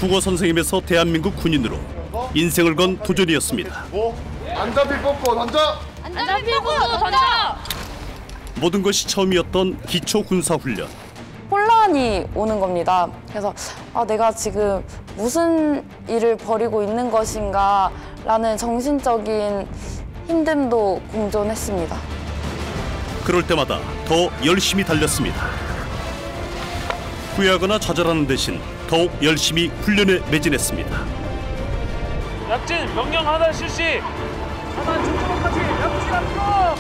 국어 선생님에서 대한민국 군인으로 인생을 건 도전이었습니다. 안잡이 뽑고 던져! 안잡이 뽑고 던져! 모든 것이 처음이었던 기초 군사 훈련. 혼란이 오는 겁니다. 그래서 내가 지금 무슨 일을 벌이고 있는 것인가 라는 정신적인 힘듦도 공존했습니다. 그럴 때마다 더 열심히 달렸습니다. 후회하거나 좌절하는 대신 더욱 열심히 훈련에 매진했습니다. 약진 명령 하단 실시. 하단 중점까지 약진 앞으로.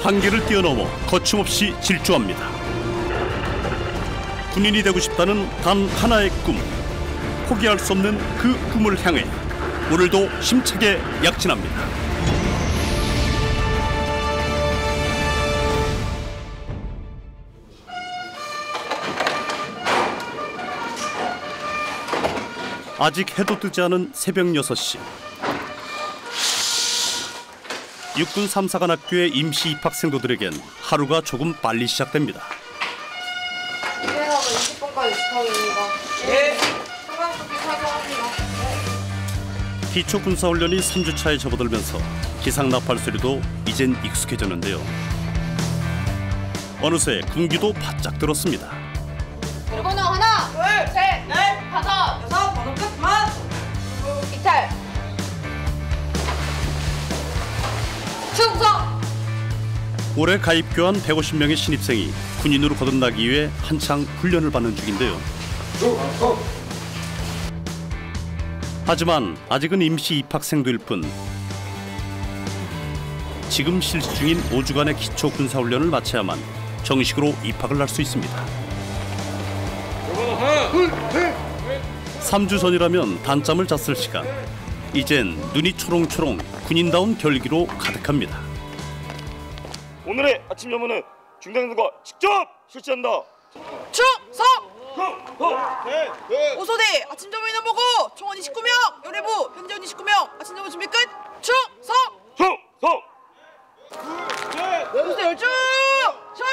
한계를 뛰어넘어 거침없이 질주합니다. 군인이 되고 싶다는 단 하나의 꿈. 포기할 수 없는 그 꿈을 향해 오늘도 힘차게 약진합니다. 아직 해도 뜨지 않은 새벽 6시. 육군 3사관학교의 임시 입학생도들에겐 하루가 조금 빨리 시작됩니다. 20분까지 집합입니다. 예. 소방수비 착용합니다. 기초 군사훈련이 3주차에 접어들면서 기상 나팔 소리도 이젠 익숙해졌는데요. 어느새 군기도 바짝 들었습니다. 번호 하나, 둘, 셋, 넷, 다섯, 여섯, 번호 끝만. 이탈. 충성. 올해 가입 교환 150명의 신입생이 군인으로 거듭나기 위해 한창 훈련을 받는 중인데요. 하지만 아직은 임시 입학생도일 뿐 지금 실시 중인 5주간의 기초 군사훈련을 마쳐야만 정식으로 입학을 할 수 있습니다. 3주 전이라면 단잠을 잤을 시간. 이젠 눈이 초롱초롱 군인다운 결기로 가득합니다. 오늘의 아침 점호는 중대장들과 직접 실시한다. 충성! 오소대 아침 점호 인원 보고 총원 29명, 연회부 현재원 29명 아침 점호 준비 끝. 충성! 충성! 오소대 열중! 샷!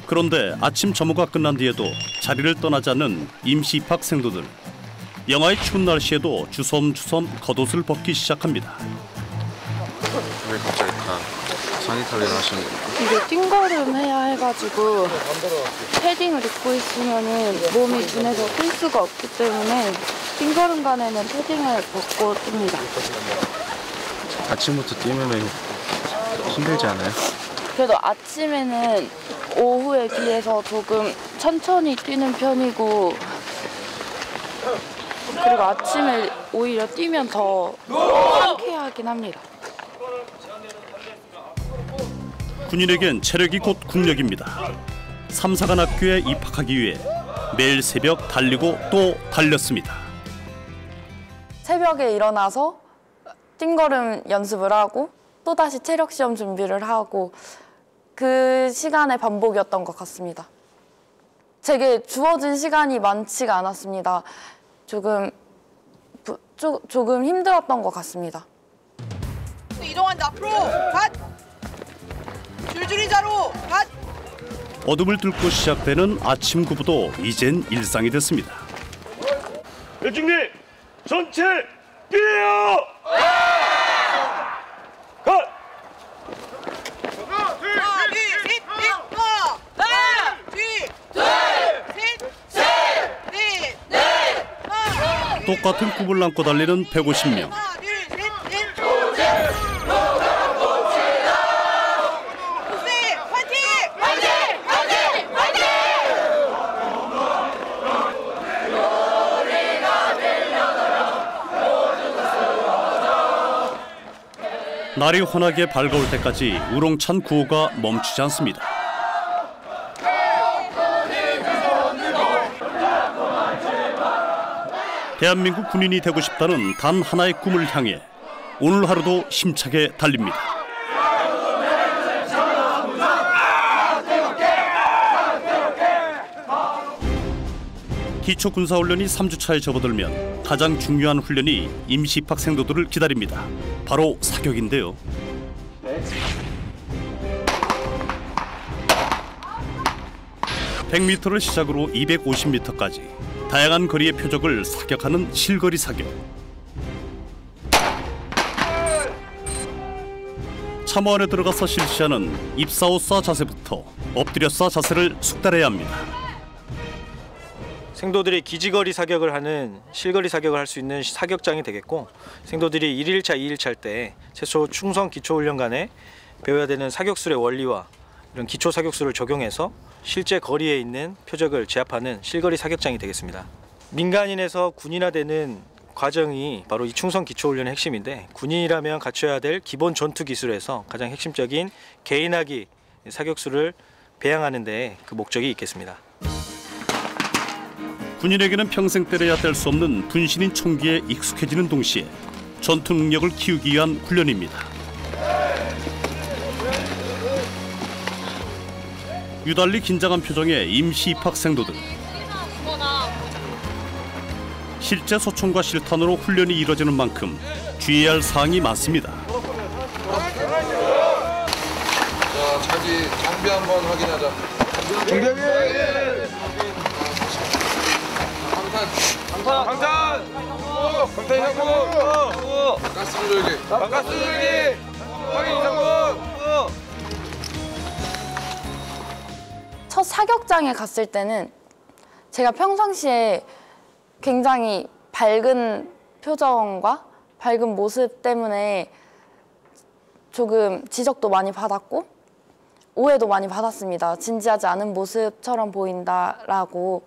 그런데 아침 점호가 끝난 뒤에도 자리를 떠나지 않는 임시 입학생도들. 영하의 추운 날씨에도 주섬주섬 겉옷을 벗기 시작합니다. 왜 갑자기 다 상의탈의를 하시는 거예요? 이게 띵걸음 해야 해가지고 패딩을 입고 있으면은 몸이 둔해서 뛸 수가 없기 때문에 띵걸음간에는 패딩을 벗고 뜁니다. 아침부터 뛰면 힘들지 않아요? 그래도 아침에는 오후에 비해서 조금 천천히 뛰는 편이고 그리고 아침에 오히려 뛰면 더 상쾌하긴 합니다. 군인에겐 체력이 곧 국력입니다. 3사관학교에 입학하기 위해 매일 새벽 달리고 또 달렸습니다. 새벽에 일어나서 띵걸음 연습을 하고 또다시 체력 시험 준비를 하고 그 시간의 반복이었던 것 같습니다. 제게 주어진 시간이 많지가 않았습니다. 조금 힘들었던 것 같습니다. 이동한다. 앞으로 갓! 줄줄이 자로 갓! 어둠을 뚫고 시작되는 아침 구부도 이젠 일상이 됐습니다. 열중님 전체 뛰어요! 갓! 똑같은 꿈을 안고 달리는 150명. 날이 환하게 밝아올 때까지 우렁찬 구호가 멈추지 않습니다. 대한민국 군인이 되고 싶다는 단 하나의 꿈을 향해 오늘 하루도 힘차게 달립니다. 기초 군사훈련이 3주차에 접어들면 가장 중요한 훈련이 임시 입학생도들을 기다립니다. 바로 사격인데요. 100m를 시작으로 250m까지 다양한 거리의 표적을 사격하는 실거리 사격. 참호 안에 들어가서 실시하는 입사 후 쏴 자세부터 엎드려 쏴 자세를 숙달해야 합니다. 생도들이 기지거리 사격을 하는 실거리 사격을 할 수 있는 사격장이 되겠고, 생도들이 1일차, 2일차 할 때 최소 충성 기초훈련간에 배워야 되는 사격술의 원리와 이런 기초 사격술을 적용해서 실제 거리에 있는 표적을 제압하는 실거리 사격장이 되겠습니다. 민간인에서 군인화되는 과정이 바로 이 충성 기초훈련의 핵심인데, 군인이라면 갖춰야 될 기본 전투 기술에서 가장 핵심적인 개인화기 사격술을 배양하는 데 그 목적이 있겠습니다. 군인에게는 평생 때려야 뗄 수 없는 분신인 총기에 익숙해지는 동시에 전투 능력을 키우기 위한 훈련입니다. 유달리 긴장한 표정의 임시 입학생도들. 실제 소총과 실탄으로 훈련이 이뤄지는 만큼 주의해야 할 사항이 많습니다. 자, 차지 장비 한번 확인하자. 장비. 방탄 형무. 가스 조절기. 확인 이상무. 첫 사격장에 갔을 때는 제가 평상시에 굉장히 밝은 표정과 밝은 모습 때문에 조금 지적도 많이 받았고 오해도 많이 받았습니다. 진지하지 않은 모습처럼 보인다라고.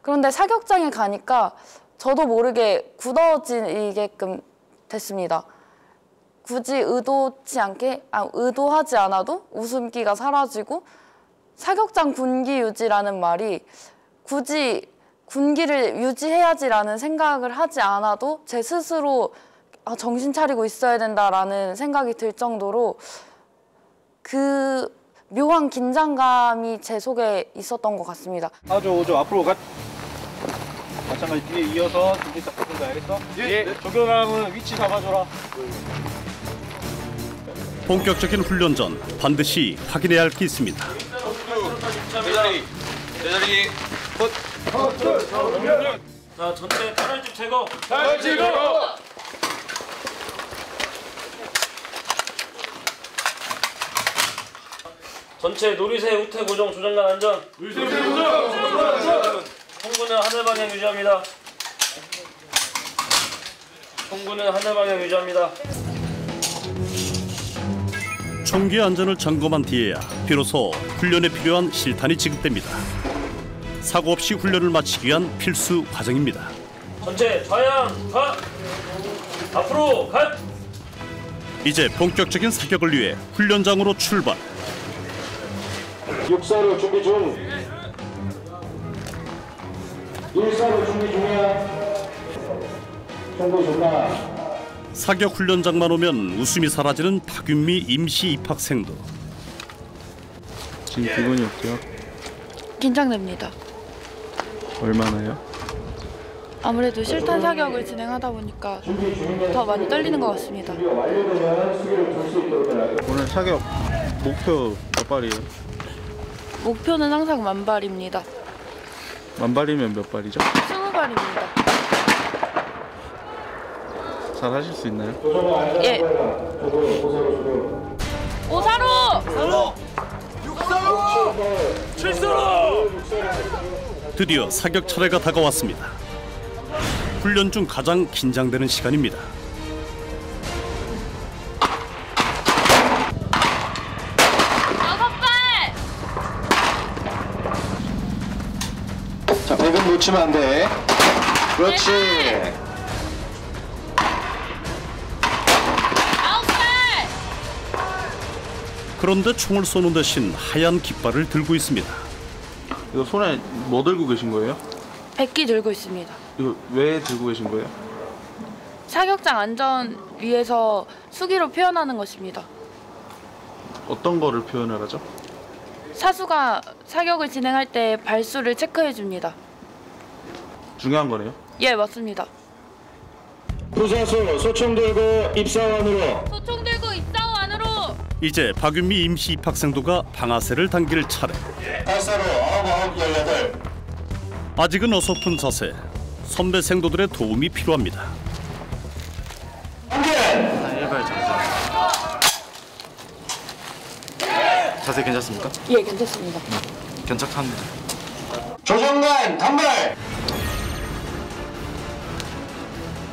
그런데 사격장에 가니까 저도 모르게 굳어지게끔 됐습니다. 굳이 의도하지 않아도 웃음기가 사라지고, 사격장 군기 유지라는 말이 굳이 군기를 유지해야지라는 생각을 하지 않아도 제 스스로 정신 차리고 있어야 된다라는 생각이 들 정도로 그 묘한 긴장감이 제 속에 있었던 것 같습니다. 저 앞으로 가. 마찬가지 뒤에 이어서 준비 딱 해준다, 알겠어? 예. 조교감은 위치 잡아줘라. 본격적인 훈련 전 반드시 확인해야 할 게 있습니다. 제자리. 자, 전체 탄알집 제거. 전체 놀이새 우태 고정 조정관 안전. 총구는 하늘 방향 유지합니다. 총기 안전을 점검한 뒤에야 비로소 훈련에 필요한 실탄이 지급됩니다. 사고 없이 훈련을 마치기 위한 필수 과정입니다. 전체 좌양 가. 앞으로 가. 이제 본격적인 사격을 위해 훈련장으로 출발. 육사로 준비 중. 1사로 준비 중이야. 정보 좋나? 사격 훈련장만 오면 웃음이 사라지는 박윤미 임시 입학생도. 지금 기분이 어때요? 긴장됩니다. 얼마나요? 아무래도 실탄 사격을 진행하다 보니까 더 많이 떨리는 것 같습니다. 오늘 사격 목표 몇 발이에요? 목표는 항상 만발입니다. 만발이면 몇 발이죠? 20발입니다. 잘 하실 수 있나요? 예. 오사로! 드디어 사격 차례가 다가왔습니다. 훈련 중 가장 긴장되는 시간입니다. 자, 배분 놓치면 안 돼. 그렇지. 그런데 총을 쏘는 대신 하얀 깃발을 들고 있습니다. 이거 손에 뭐 들고 계신 거예요? 백기 들고 있습니다. 이거 왜 들고 계신 거예요? 사격장 안전 위해서 수기로 표현하는 것입니다. 어떤 거를 표현을 하죠? 사수가 사격을 진행할 때 발수를 체크해 줍니다. 중요한 거네요? 예, 맞습니다. 부사수 소총 들고 입사원으로. 소총 들고 입사원 안으로. 이제 박윤미 임시 입학생도가 방아쇠를 당길 차례. 발사로 9, 18. 아직은 어설픈 자세. 선배 생도들의 도움이 필요합니다. 자세 괜찮습니까? 예, 괜찮습니다. 괜찮답니다. 조정관 단발.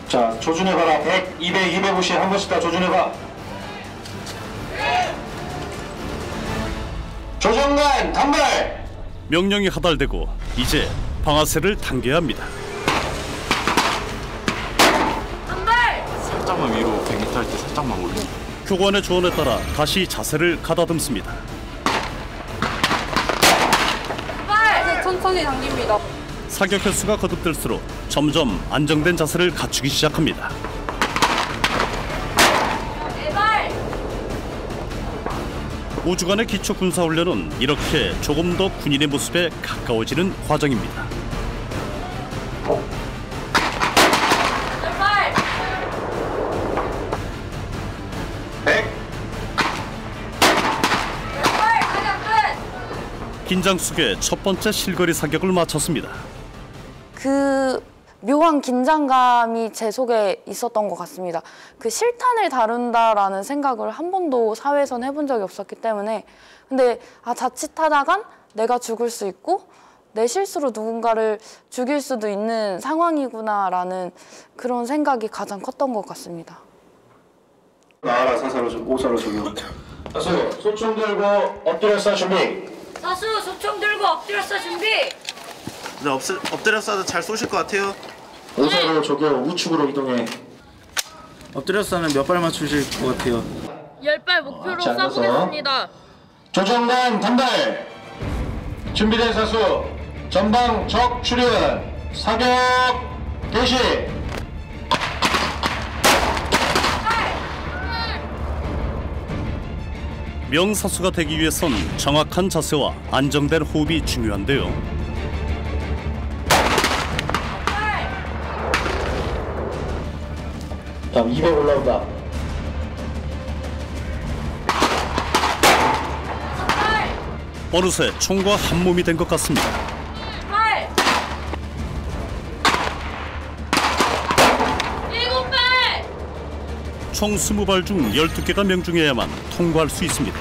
자, 조준해봐라. 100, 200, 250 한 번씩 다 조준해봐. 조정관 단발. 명령이 하달되고 이제 방아쇠를 당겨야 합니다. 살짝만 위로 100m 할 때 살짝만 올리고. 교관의 조언에 따라 다시 자세를 가다듬습니다. 천천히 당깁니다. 사격 횟수가 거듭될수록 점점 안정된 자세를 갖추기 시작합니다. 5주간의 기초 군사훈련은 이렇게 조금 더 군인의 모습에 가까워지는 과정입니다. 긴장 속에 첫 번째 실거리 사격을 마쳤습니다. 그 묘한 긴장감이 제 속에 있었던 것 같습니다. 그 실탄을 다룬다라는 생각을 한 번도 사회에선 해본 적이 없었기 때문에 근데 자칫하다간 내가 죽을 수 있고 내 실수로 누군가를 죽일 수도 있는 상황이구나라는 그런 생각이 가장 컸던 것 같습니다. 나와라. 사사로 오사로 적용. 사수 소총 들고 엎드려 쏴 준비. 사수 소총 들고 엎드려 쏴 준비. 네, 엎드려 쏴도 잘 쏘실 것 같아요. 오사로 적용. 우측으로 이동해. 엎드려 쏴면 몇 발 맞추실 것 같아요? 10발 목표로 자, 앉아서. 쏴보겠습니다. 조정관 단발. 준비된 사수. 전방 적 출현. 사격 개시. 명사수가 되기 위해선 정확한 자세와 안정된 호흡이 중요한데요. 다음 200 올라온다. 어느새 총과 한 몸이 된 것 같습니다. 총 20발 중 12개가 명중해야만 통과할 수 있습니다.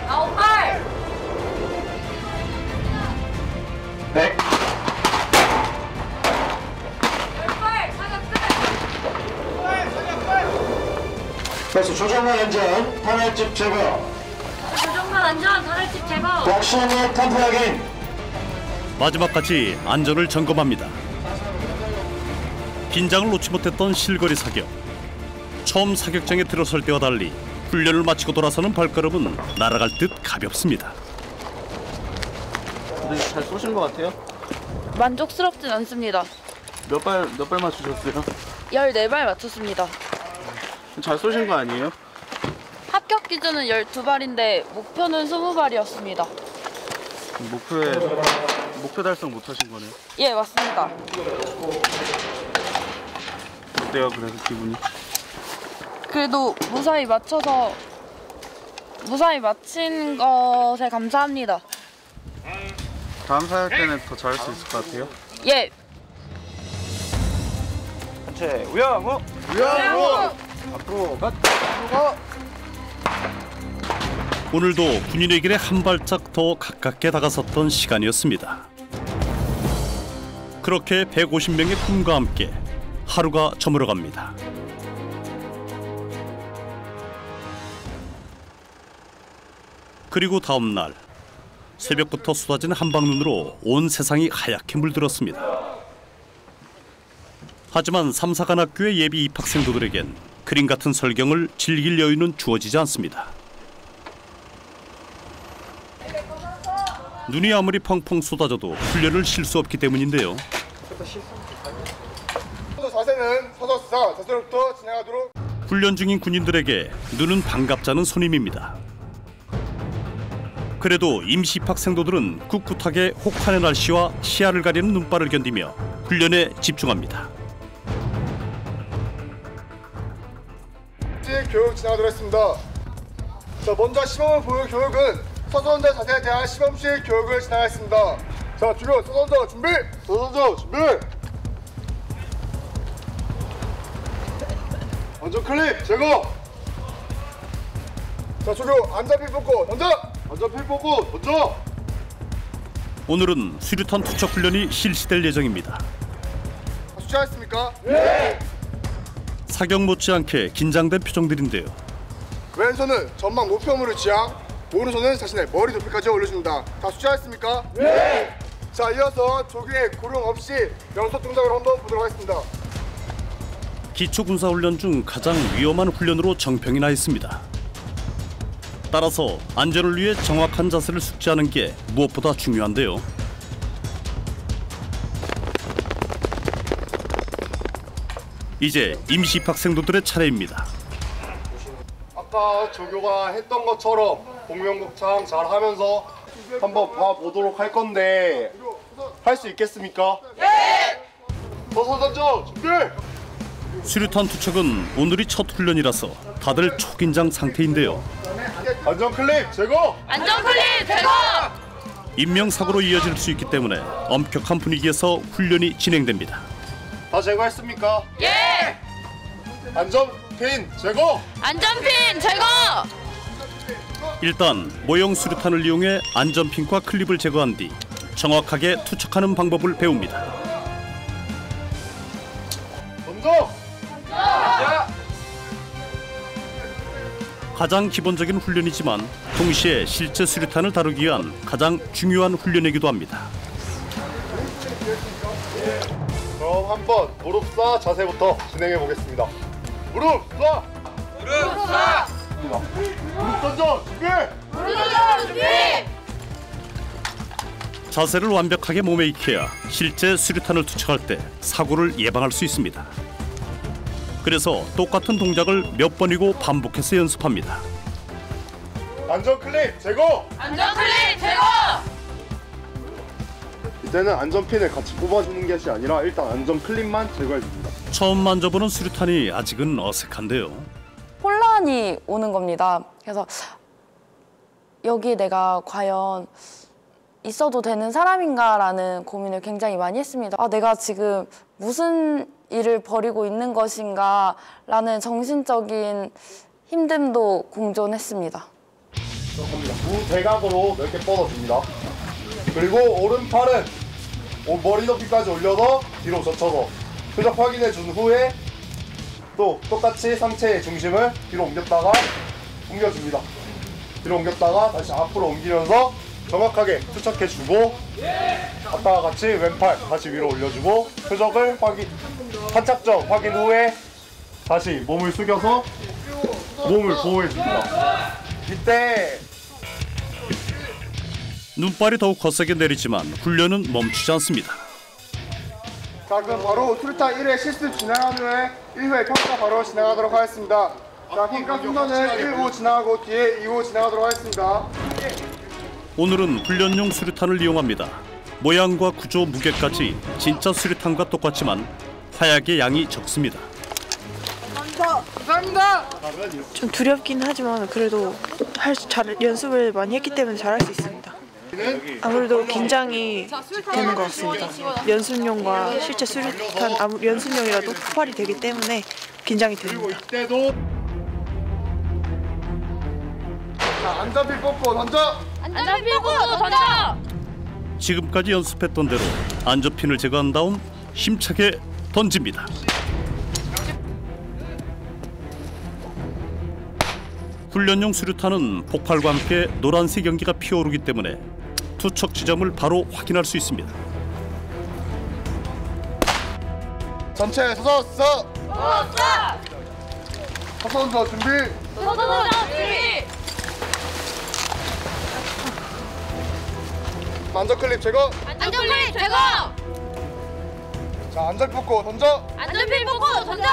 9발. 100. 10발 사격 끝. 그래서 조정관 안전 탄알집 제거. 조정관 안전 다랄집 제거. 덕신의 탐프 확인. 마지막까지 안전을 점검합니다. 긴장을 놓지 못했던 실거리 사격. 처음 사격장에 들어설 때와 달리 훈련을 마치고 돌아서는 발걸음은 날아갈 듯 가볍습니다. 네, 잘 쏘신 것 같아요? 만족스럽진 않습니다. 몇 발 맞추셨어요? 14발 맞췄습니다. 잘 쏘신 거 아니에요? 합격 기준은 12발인데 목표는 20발이었습니다. 목표 달성 못 하신 거네요? 예, 맞습니다. 어때요? 그래서 기분이? 그래도 무사히 맞춰서 무사히 마친 것에 감사합니다. 다음 사격 때는 더 잘할 수 있을 것 같아요? 예. 전체 우영우. 앞으로 가. 오늘도 군인의 길에 한 발짝 더 가깝게 다가섰던 시간이었습니다. 그렇게 150명의 꿈과 함께 하루가 저물어갑니다. 그리고 다음 날 새벽부터 쏟아진 한방눈으로 온 세상이 하얗게 물들었습니다. 하지만 삼사관학교의 예비 입학생도들에겐 그림 같은 설경을 즐길 여유는 주어지지 않습니다. 눈이 아무리 펑펑 쏟아져도 훈련을 쉴 수 없기 때문인데요. 자세는 서서 자세로부터 진행하도록. 훈련 중인 군인들에게 눈은 반갑지 않은 손님입니다. 그래도 임시 입학생도들은 꿋꿋하게 혹한의 날씨와 시야를 가리는 눈발을 견디며 훈련에 집중합니다. 교육 진행하도록 하겠습니다. 자, 먼저 시범을 보여 교육은 서선자 자세에 대한 시범식 교육을 진행하겠습니다. 자, 주교 서선자 준비! 서선자 준비! 안전 클립 제거! 자, 조교 안전필 뽑고 던져! 안전필 뽑고 던져! 오늘은 수류탄 투척 훈련이 실시될 예정입니다. 숙제하셨습니까? 네! 사격 못지않게 긴장된 표정들인데요. 왼손은 전방 목표물을 지향, 오른손은 자신의 머리 높이까지 올려줍니다. 다 숙제하셨습니까? 네! 자, 이어서 조교의 고령 없이 연속 동작을 한번 보도록 하겠습니다. 기초군사훈련 중 가장 위험한 훈련으로 정평이 나 있습니다. 따라서 안전을 위해 정확한 자세를 숙지하는 게 무엇보다 중요한데요. 이제 임시 입학생도들의 차례입니다. 아까 조교가 했던 것처럼 복면곡창 잘 하면서 한번 봐보도록 할 건데 할 수 있겠습니까? 네! 서서 던져! 준비! 수류탄 투척은 오늘이 첫 훈련이라서 다들 초긴장 상태인데요. 안전 클립 제거! 안전 클립 제거! 인명사고로 이어질 수 있기 때문에 엄격한 분위기에서 훈련이 진행됩니다. 다 제거했습니까? 예! 안전핀 제거! 안전핀 제거! 일단 모형 수류탄을 이용해 안전핀과 클립을 제거한 뒤 정확하게 투척하는 방법을 배웁니다. 던져! 가장 기본적인 훈련이지만 동시에 실제 수류탄을 다루기 위한 가장 중요한 훈련이기도 합니다. 그럼 한번 무릎 쏴 자세부터 진행해 보겠습니다. 무릎 쏴! 무릎 쏴! 무릎 던져! 준비! 무릎 던져 준비! 자세를 완벽하게 몸에 익혀야 실제 수류탄을 투척할 때 사고를 예방할 수 있습니다. 그래서 똑같은 동작을 몇 번이고 반복해서 연습합니다. 안전 클립 제거! 안전 클립 제거! 이제는 안전핀을 같이 뽑아주는 것이 아니라 일단 안전 클립만 제거해줍니다. 처음 만져보는 수류탄이 아직은 어색한데요. 혼란이 오는 겁니다. 그래서 여기에 내가 과연 있어도 되는 사람인가라는 고민을 굉장히 많이 했습니다. 내가 지금 무슨 일을 벌이고 있는 것인가 라는 정신적인 힘듦도 공존했습니다. 무대각으로 넓게 뻗어줍니다. 그리고 오른팔은 머리 높이까지 올려서 뒤로 젖혀서 표적 확인해 준 후에 또 똑같이 상체의 중심을 뒤로 옮겨줍니다. 뒤로 옮겼다가 다시 앞으로 옮기면서 정확하게 투척해주고 아까와 같이 왼팔 다시 위로 올려주고 표적을 탄착점 확인 후에 다시 몸을 숙여서 몸을 보호해줍니다. 이때 눈발이 더욱 거세게 내리지만 훈련은 멈추지 않습니다. 자, 그럼 바로 수류탄 1회 실습 진행한 후에 1회 평가 바로 진행하도록 하겠습니다. 자, 평가 순서는 1호 진행하고 뒤에 2호 진행하도록 하겠습니다. 오늘은 훈련용 수류탄을 이용합니다. 모양과 구조, 무게까지 진짜 수류탄과 똑같지만 화약의 양이 적습니다. 감사합니다. 좀 두렵긴 하지만 그래도 연습을 많이 했기 때문에 잘할 수 있습니다. 아무래도 긴장이 되는 것 같습니다. 연습용과 실제 수류탄 연습용이라도 폭발이 되기 때문에 긴장이 됩니다. 자, 안전핀 뽑고 던져! 안전핀 뽑고 던져! 지금까지 연습했던 대로 안전핀을 제거한 다음 힘차게 던집니다. 훈련용 수류탄은 폭발과 함께 노란색 연기가 피어오르기 때문에 투척 지점을 바로 확인할 수 있습니다. 전체 서서 서! 서서 준비! 안전 클립 제거! 안전 클립 제거! 자, 안전 뽑고 던져! 안전핀 뽑고 던져!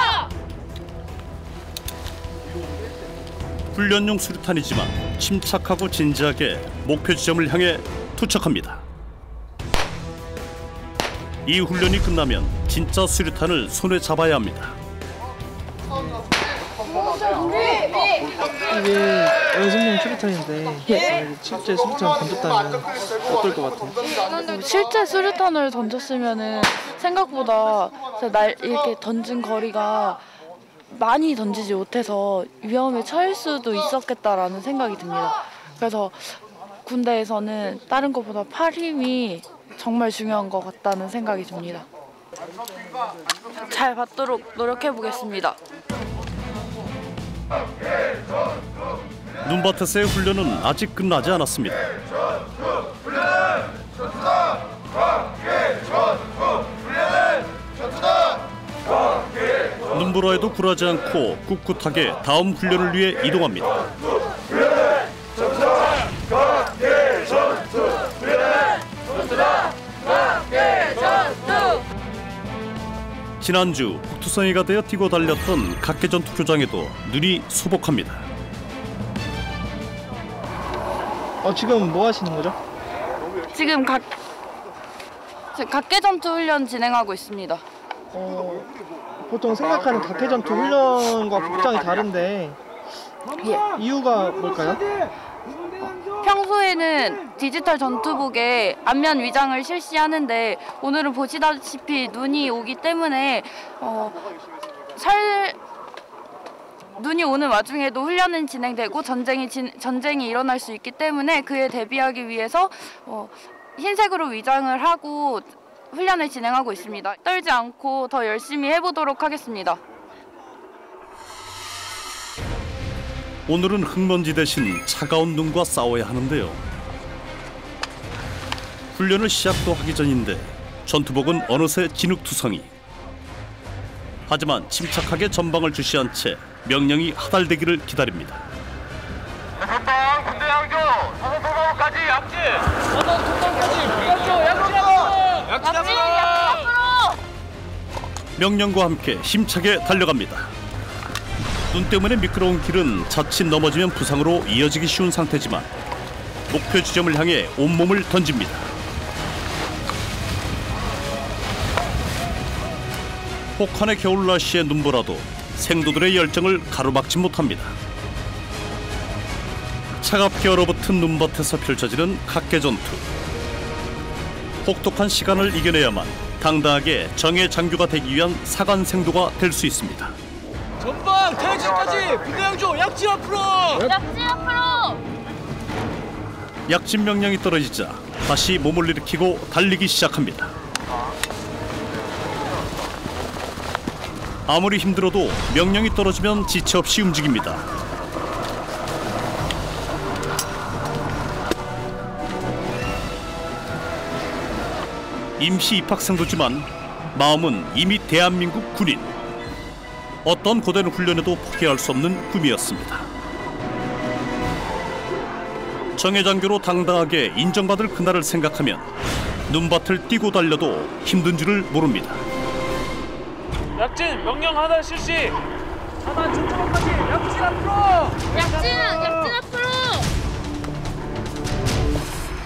훈련용 수류탄이지만 침착하고 진지하게 목표 지점을 향해 투척합니다. 이 훈련이 끝나면 진짜 수류탄을 손에 잡아야 합니다. 이게 연습용 수류탄인데 실제 수류탄 던졌다면 어떨 것 같아요? 실제 수류탄을 던졌으면은 생각보다 이렇게 던진 거리가 많이 던지지 못해서 위험에 처할 수도 있었겠다라는 생각이 듭니다. 그래서 군대에서는 다른 것보다 팔 힘이 정말 중요한 것 같다는 생각이 듭니다. 잘 받도록 노력해 보겠습니다. 눈밭에서의 훈련은 아직 끝나지 않았습니다. 눈보라에도 굴하지 않고 꿋꿋하게 다음 훈련을 위해 이동합니다. 지난주 북투성이가 되어 뛰고 달렸던 각계전투 교장에도 눈이 소복합니다. 지금 뭐 하시는 거죠? 지금 각계전투 훈련 진행하고 있습니다. 보통 생각하는 각계전투 훈련과 복장이 다른데 이유가 뭘까요? 평소에는 디지털 전투복에 안면 위장을 실시하는데 오늘은 보시다시피 눈이 오기 때문에 눈이 오는 와중에도 훈련은 진행되고 전쟁이 일어날 수 있기 때문에 그에 대비하기 위해서 흰색으로 위장을 하고 훈련을 진행하고 있습니다. 떨지 않고 더 열심히 해보도록 하겠습니다. 오늘은 흙먼지 대신 차가운 눈과 싸워야 하는데요. 훈련을 시작도 하기 전인데 전투복은 어느새 진흙투성이. 하지만 침착하게 전방을 주시한 채 명령이 하달되기를 기다립니다. 전방 군대 양조 사선포로까지 약진. 약진 앞으로. 명령과 함께 힘차게 달려갑니다. 눈 때문에 미끄러운 길은 자칫 넘어지면 부상으로 이어지기 쉬운 상태지만 목표 지점을 향해 온몸을 던집니다. 혹한의 겨울 날씨에 눈보라도 생도들의 열정을 가로막지 못합니다. 차갑게 얼어붙은 눈밭에서 펼쳐지는 각계전투. 혹독한 시간을 이겨내야만 당당하게 정의 장교가 되기 위한 사관생도가 될 수 있습니다. 전방 퇴진까지 군대양조 약진 앞으로! 약진 앞으로! 약진 명령이 떨어지자 다시 몸을 일으키고 달리기 시작합니다. 아무리 힘들어도 명령이 떨어지면 지체 없이 움직입니다. 임시 입학생도지만 마음은 이미 대한민국 군인. 어떤 고된 훈련에도 포기할 수 없는 꿈이었습니다. 정예장교로 당당하게 인정받을 그날을 생각하면 눈밭을 뛰고 달려도 힘든 줄을 모릅니다. 약진 명령 하단 실시. 하단 중초반까지 약진 앞으로. 약진 앞으로.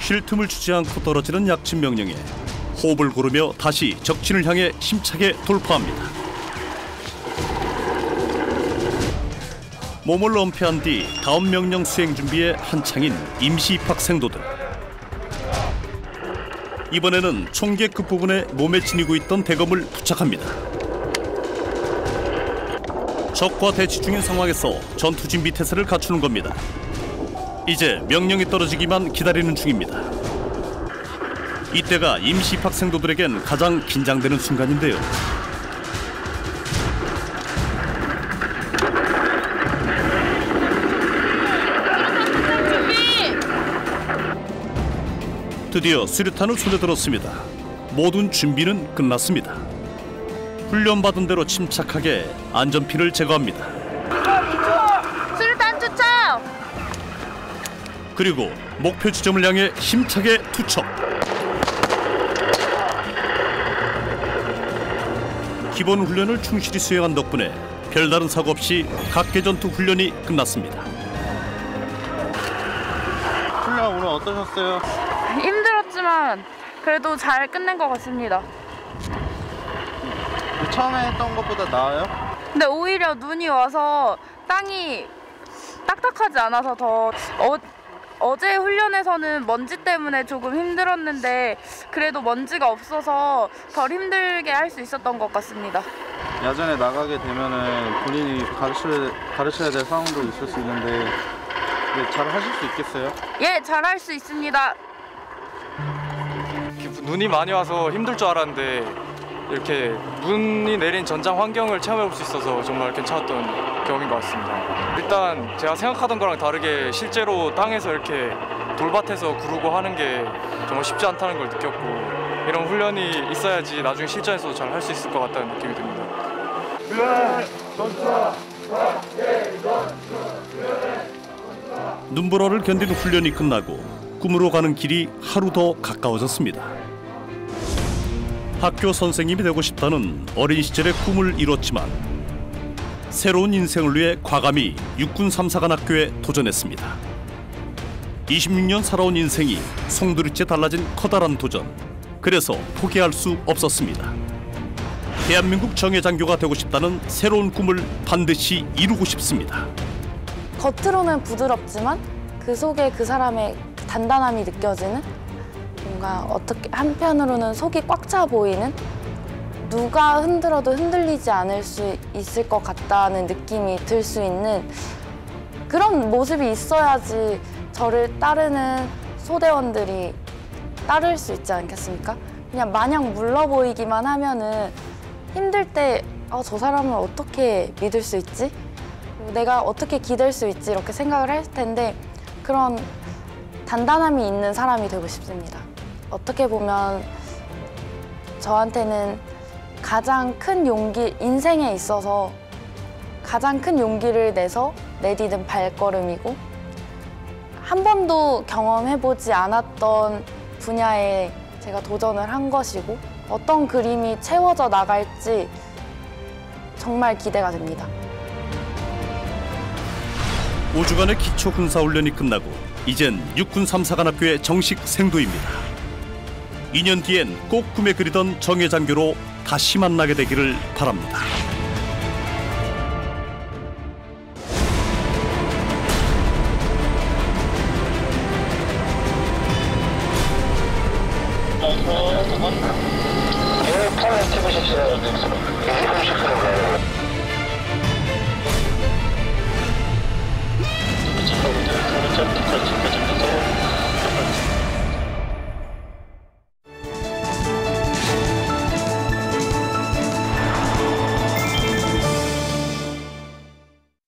쉴 틈을 주지 않고 떨어지는 약진 명령에 호흡을 고르며 다시 적진을 향해 힘차게 돌파합니다. 몸을 엄폐한 뒤 다음 명령 수행 준비에 한창인 임시 입학생도들. 이번에는 총계 끝부분에 몸에 지니고 있던 대검을 부착합니다. 적과 대치 중인 상황에서 전투 준비 태세를 갖추는 겁니다. 이제 명령이 떨어지기만 기다리는 중입니다. 이때가 임시 입학생도들에겐 가장 긴장되는 순간인데요. 드디어 수류탄을 손에 들었습니다. 모든 준비는 끝났습니다. 훈련받은 대로 침착하게 안전피를 제거합니다. 수류탄 투척! 그리고 목표 지점을 향해 힘차게 투척. 기본 훈련을 충실히 수행한 덕분에 별다른 사고 없이 각계전투 훈련이 끝났습니다. 훈련 오늘 어떠셨어요? 힘들었지만 그래도 잘 끝낸 것 같습니다. 처음에 했던 것보다 나아요? 근데 오히려 눈이 와서 땅이 딱딱하지 않아서 더 어제 훈련에서는 먼지 때문에 조금 힘들었는데 그래도 먼지가 없어서 덜 힘들게 할 수 있었던 것 같습니다. 야전에 나가게 되면은 본인이 가르쳐야 될 상황도 있을 수 있는데 잘 하실 수 있겠어요? 예, 잘 할 수 있습니다. 눈이 많이 와서 힘들 줄 알았는데 이렇게 눈이 내린 전장 환경을 체험해 볼 수 있어서 정말 괜찮았던 경험인 것 같습니다. 일단 제가 생각하던 거랑 다르게 실제로 땅에서 이렇게 돌밭에서 구르고 하는 게 정말 쉽지 않다는 걸 느꼈고 이런 훈련이 있어야지 나중에 실전에서도 잘 할 수 있을 것 같다는 느낌이 듭니다. 눈보라를 견디는 훈련이 끝나고 꿈으로 가는 길이 하루 더 가까워졌습니다. 학교 선생님이 되고 싶다는 어린 시절의 꿈을 이뤘지만 새로운 인생을 위해 과감히 육군 3사관 학교에 도전했습니다. 26년 살아온 인생이 송두리째 달라진 커다란 도전. 그래서 포기할 수 없었습니다. 대한민국 정예장교가 되고 싶다는 새로운 꿈을 반드시 이루고 싶습니다. 겉으로는 부드럽지만 그 속에 그 사람의 단단함이 느껴지는, 뭔가 어떻게 한편으로는 속이 꽉 차 보이는, 누가 흔들어도 흔들리지 않을 수 있을 것 같다는 느낌이 들 수 있는 그런 모습이 있어야지 저를 따르는 소대원들이 따를 수 있지 않겠습니까? 그냥 마냥 물러 보이기만 하면은 힘들 때 저 사람을 어떻게 믿을 수 있지? 내가 어떻게 기댈 수 있지? 이렇게 생각을 할 텐데 그런 단단함이 있는 사람이 되고 싶습니다. 어떻게 보면 저한테는 가장 큰 용기, 인생에 있어서 가장 큰 용기를 내서 내디딘 발걸음이고 한 번도 경험해보지 않았던 분야에 제가 도전을 한 것이고 어떤 그림이 채워져 나갈지 정말 기대가 됩니다. 5주간의 기초 군사훈련이 끝나고 이젠 육군 3사관 학교의 정식 생도입니다. 2년 뒤엔 꼭 꿈에 그리던 정예장교로 다시 만나게 되기를 바랍니다. 예, 카메라 찍으십시오.